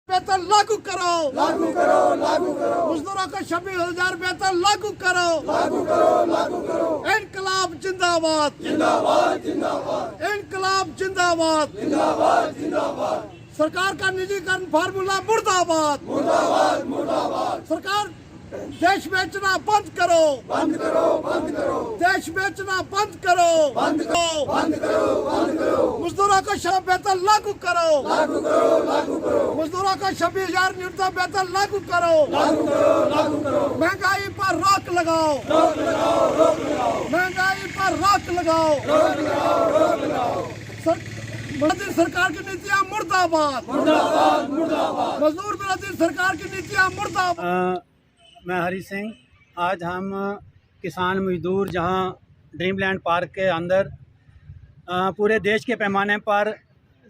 वेतन लागू करो, लागू करो, लागू करो। मजदूरों को 26,000 वेतन लागू करो, लागू करो, लागू करो। इनकलाब जिंदाबाद, जिंदाबाद, जिंदाबाद, इनकलाब जिंदाबाद, जिंदाबाद, जिंदाबाद। सरकार का निजीकरण फार्मूला मुर्दाबाद, मुर्दाबाद, मुर्दाबाद। सरकार देश बेचना बंद करो, बंद करो, बंद करो, देश बेचना बंद करो, बंद करो, बंद करो, बंद करो। मजदूरों को वेतन लागू करो, लागू करो, लागू करो, मजदूरों को 26,000 न्यूनतम वेतन लागू करो, लागू करो, लागू करो। महंगाई पर रोक लगाओ, रोक लगाओ, रोक लगाओ, महंगाई पर रोक लगाओ, रोक लगाओ, रोक लगाओ। मोदी सरकार की नीतियां मुर्दाबाद, मुर्दाबाद, मुर्दाबाद। मजदूर विरोधी सरकार की नीतियां मुर्दाबाद। मैं हरी सिंह। आज हम किसान मजदूर जहां ड्रीमलैंड पार्क के अंदर पूरे देश के पैमाने पर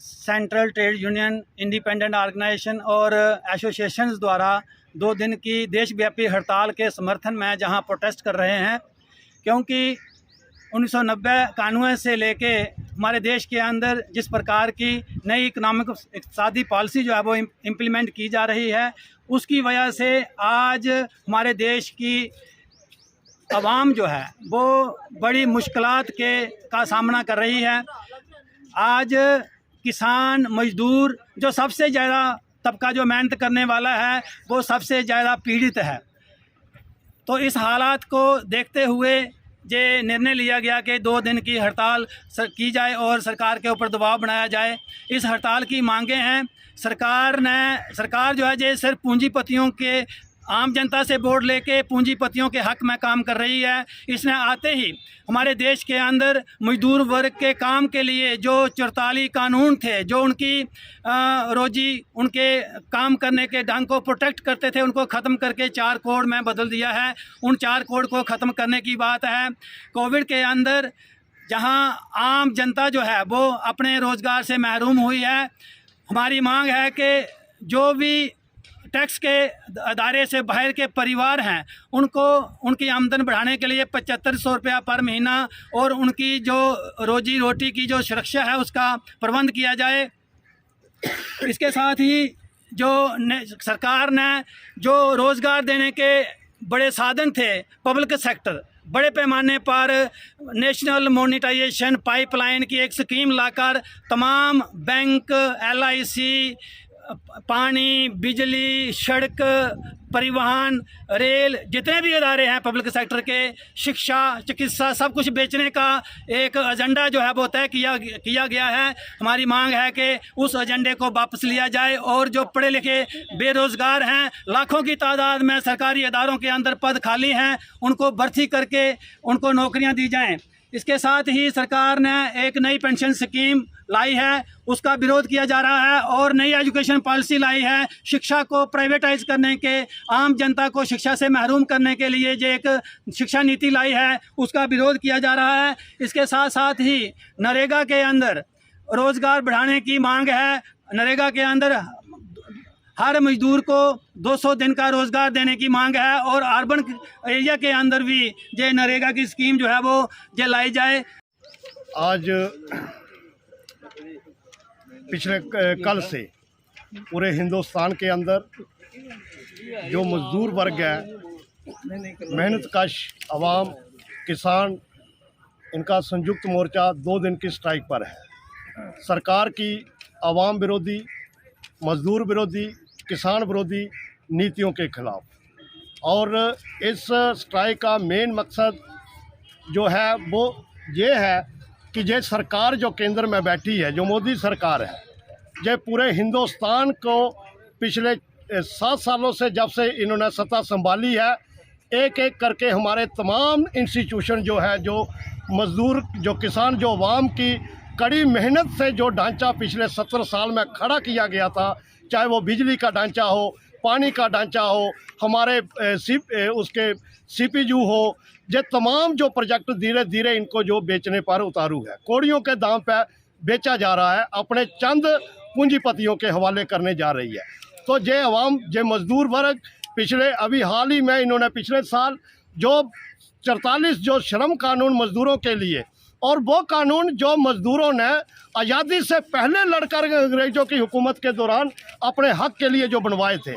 central trade union, independent organization और एसोसिएशंस द्वारा 2 दिन की देशव्यापी हड़ताल के समर्थन में जहां प्रोटेस्ट कर रहे हैं, क्योंकि 1990 कानून से लेके हमारे देश के अंदर जिस प्रकार की नई इकनॉमिक इक़्तिसादी पॉलिसी जो है वो इम्प्लीमेंट की जा रही है, उसकी वजह से आज हमारे देश की आवाम जो है वो बड़ी मुश्किलात का सामना कर रही है। आज किसान मजदूर जो सबसे ज़्यादा तबका जो मेहनत करने वाला है वो सबसे ज़्यादा पीड़ित है। तो इस हालात को देखते हुए ये निर्णय लिया गया कि 2 दिन की हड़ताल की जाए और सरकार के ऊपर दबाव बनाया जाए। इस हड़ताल की मांगें हैं। सरकार जो है ये सिर्फ पूंजीपतियों के, आम जनता से वोट लेके पूंजीपतियों के हक में काम कर रही है। इसने आते ही हमारे देश के अंदर मजदूर वर्ग के काम के लिए जो 44 कानून थे, जो उनकी रोजी, उनके काम करने के ढंग को प्रोटेक्ट करते थे, उनको ख़त्म करके 4 कोड में बदल दिया है। उन 4 कोड को ख़त्म करने की बात है। कोविड के अंदर जहां आम जनता जो है वो अपने रोज़गार से महरूम हुई है, हमारी मांग है कि जो भी टैक्स के अदारे से बाहर के परिवार हैं उनको उनकी आमदन बढ़ाने के लिए 7500 रुपया पर महीना और उनकी जो रोजी रोटी की जो सुरक्षा है उसका प्रबंध किया जाए। इसके साथ ही जो सरकार ने जो रोज़गार देने के बड़े साधन थे, पब्लिक सेक्टर बड़े पैमाने पर नेशनल मोनेटाइजेशन पाइपलाइन की एक स्कीम लाकर तमाम बैंक, LIC, पानी, बिजली, सड़क, परिवहन, रेल, जितने भी अदारे हैं पब्लिक सेक्टर के, शिक्षा, चिकित्सा, सब कुछ बेचने का एक एजेंडा जो है वो तय किया गया है। हमारी मांग है कि उस एजेंडे को वापस लिया जाए और जो पढ़े लिखे बेरोज़गार हैं, लाखों की तादाद में सरकारी अदारों के अंदर पद खाली हैं, उनको भर्ती करके उनको नौकरियां दी जाएं। इसके साथ ही सरकार ने एक नई पेंशन स्कीम लाई है, उसका विरोध किया जा रहा है और नई एजुकेशन पॉलिसी लाई है। शिक्षा को प्राइवेटाइज करने के, आम जनता को शिक्षा से महरूम करने के लिए जो एक शिक्षा नीति लाई है उसका विरोध किया जा रहा है। इसके साथ साथ ही नरेगा के अंदर रोज़गार बढ़ाने की मांग है। नरेगा के अंदर हर मजदूर को 200 दिन का रोज़गार देने की मांग है और अर्बन एरिया के अंदर भी ये नरेगा की स्कीम जो है वो ये लाई जाए। आज पिछले कल से पूरे हिंदुस्तान के अंदर जो मजदूर वर्ग है, मेहनत कश आवाम, किसान, इनका संयुक्त मोर्चा 2 दिन की स्ट्राइक पर है। सरकार की आवाम विरोधी, मजदूर विरोधी, किसान विरोधी नीतियों के खिलाफ। और इस स्ट्राइक का मेन मकसद जो है वो ये है कि ये सरकार जो केंद्र में बैठी है, जो मोदी सरकार है, ये पूरे हिंदुस्तान को पिछले 7 सालों से जब से इन्होंने सत्ता संभाली है, एक एक करके हमारे तमाम इंस्टीट्यूशन जो है, जो मज़दूर, जो किसान, जो आवाम की कड़ी मेहनत से जो ढांचा पिछले 70 साल में खड़ा किया गया था, चाहे वो बिजली का ढांचा हो, पानी का ढांचा हो, हमारे उसके CPU हो, ये तमाम जो प्रोजेक्ट धीरे धीरे इनको जो बेचने पर उतारू है, कौड़ियों के दाम पर बेचा जा रहा है, अपने चंद पूंजीपतियों के हवाले करने जा रही है। तो ये अवाम, ये मजदूर वर्ग पिछले अभी हाल ही में इन्होंने पिछले साल जो 44 जो श्रम कानून मजदूरों के लिए और वो कानून जो मजदूरों ने आज़ादी से पहले लड़कर अंग्रेज़ों की हुकूमत के दौरान अपने हक के लिए जो बनवाए थे,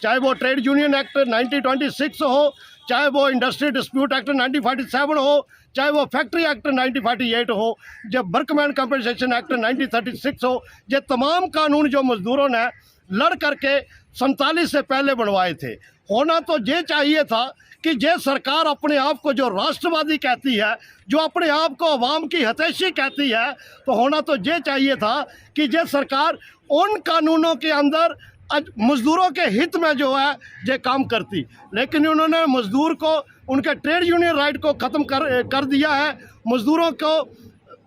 चाहे वो ट्रेड यूनियन एक्ट 1926 हो, चाहे वो इंडस्ट्री डिस्प्यूट एक्ट 1947 हो, चाहे वो फैक्ट्री एक्ट 1948 हो, जब वर्कमैन कंपनसेशन एक्ट 1936 हो, ये तमाम कानून जो मजदूरों ने लड़ करके 47 से पहले बनवाए थे। होना तो ये चाहिए था कि ये सरकार अपने आप को जो राष्ट्रवादी कहती है, जो अपने आप को अवाम की हितैषी कहती है, तो होना तो ये चाहिए था कि ये सरकार उन कानूनों के अंदर मजदूरों के हित में जो है ये काम करती, लेकिन उन्होंने मजदूर को उनके ट्रेड यूनियन राइट को ख़त्म कर दिया है। मजदूरों को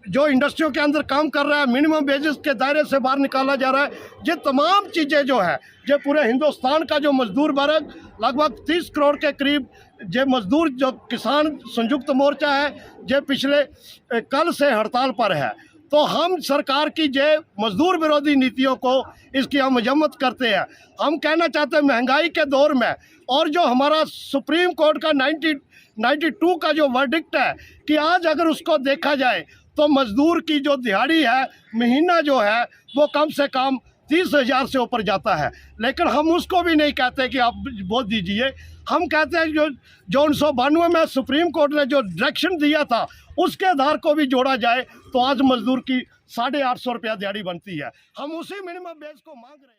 जो इंडस्ट्रियों के अंदर काम कर रहा है मिनिमम वेजेस के दायरे से बाहर निकाला जा रहा है। ये तमाम चीज़ें जो है, ये पूरे हिंदुस्तान का जो मजदूर वर्ग लगभग 30 करोड़ के करीब ये मजदूर जो किसान संयुक्त मोर्चा है, ये पिछले कल से हड़ताल पर है। तो हम सरकार की ये मजदूर विरोधी नीतियों को इसकी हम मजम्मत करते हैं। हम कहना चाहते हैं महंगाई के दौर में, और जो हमारा सुप्रीम कोर्ट का 1992 का जो वर्डिक्ट है कि आज अगर उसको देखा जाए तो मजदूर की जो दिहाड़ी है, महीना जो है वो कम से कम 30,000 से ऊपर जाता है, लेकिन हम उसको भी नहीं कहते कि आप बोल दीजिए। हम कहते हैं जो 1992 में सुप्रीम कोर्ट ने जो डायरेक्शन दिया था उसके आधार को भी जोड़ा जाए तो आज मजदूर की 850 रुपया दिहाड़ी बनती है। हम उसी मिनिमम वेज को मांग रहे हैं।